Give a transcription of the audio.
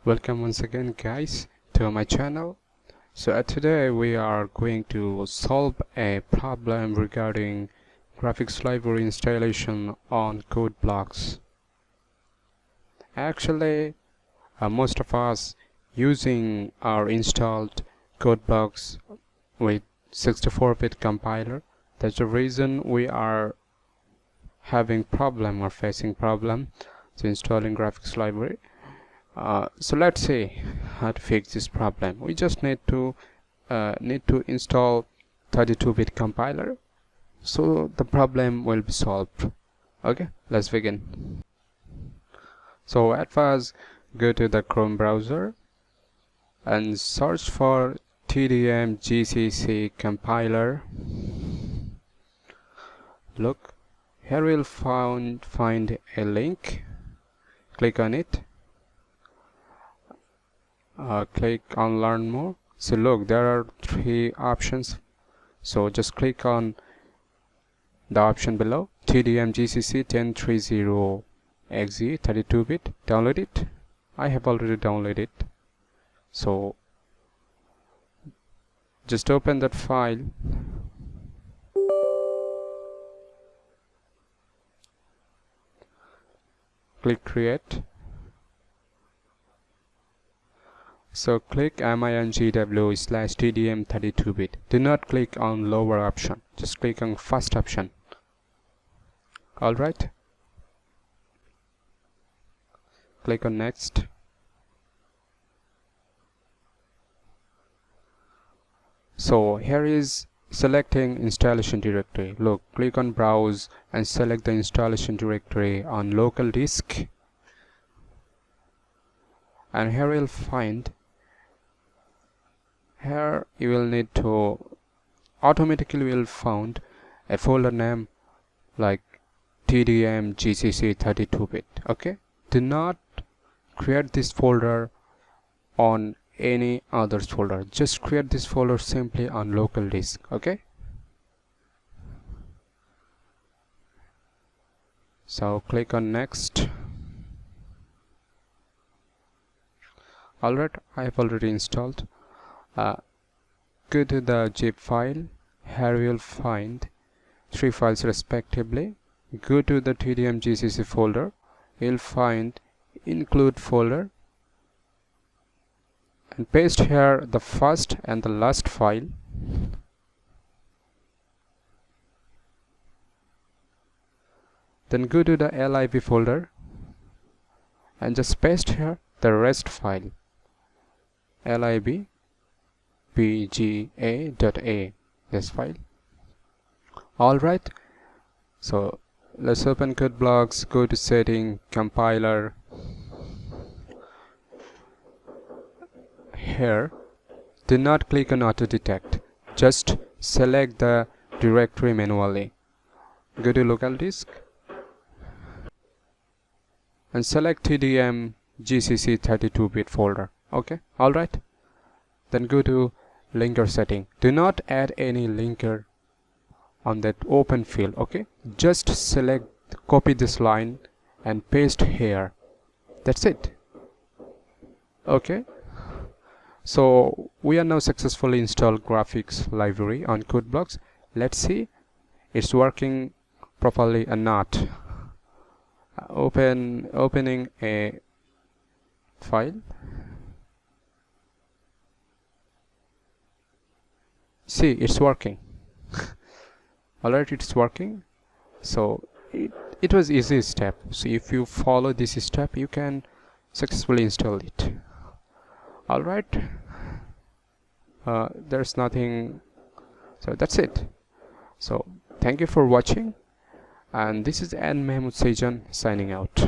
Welcome once again guys to my channel. So today we are going to solve a problem regarding graphics library installation on CodeBlocks. Actually most of us using our installed CodeBlocks with 64-bit compiler. That's the reason we are having problem or facing problem to installing graphics library. So let's see how to fix this problem. We just need to install 32-bit compiler, so the problem will be solved. Okay, let's begin. So at first go to the Chrome browser and search for TDM GCC compiler. Look, here you'll find a link. Click on it. Click on learn more. So look, there are 3 options, so just click on the option below, TDM GCC 1030exe 32-bit. download it. I have already downloaded it, so just open that file. Click create. So click mingw/tdm 32-bit. Do not click on lower option, just click on first option. Alright, click on next. So here is selecting installation directory. Look, click on browse and select the installation directory on local disk, and here you'll find, here you will need to automatically will found a folder name like TDM GCC 32-bit. okay, do not create this folder on any other folder, just create this folder simply on local disk. Okay, so click on next. Alright, I have already installed. Go to the zip file. Here you will find 3 files respectively. Go to the TDM GCC folder. You'll find include folder, and paste here the first and the last file. Then go to the lib folder and just paste here the rest file, lbgi.a, this file. Alright, so let's open CodeBlocks. Go to setting, compiler. Here do not click on auto detect, just select the directory manually. Go to local disk and select TDM GCC 32-bit folder. Okay, alright, then go to linker setting. Do not add any linker on that open field. Okay, just select, copy this line and paste here. That's it. Okay, so we are now successfully installed graphics library on CodeBlocks. Let's see it's working properly or not. Opening a file. See, it's working. Alright, it's working. So it was easy step. So if you follow this step, you can successfully install it. Alright, there's nothing, so that's it. So thank you for watching, and this is Mehmud Sijan signing out.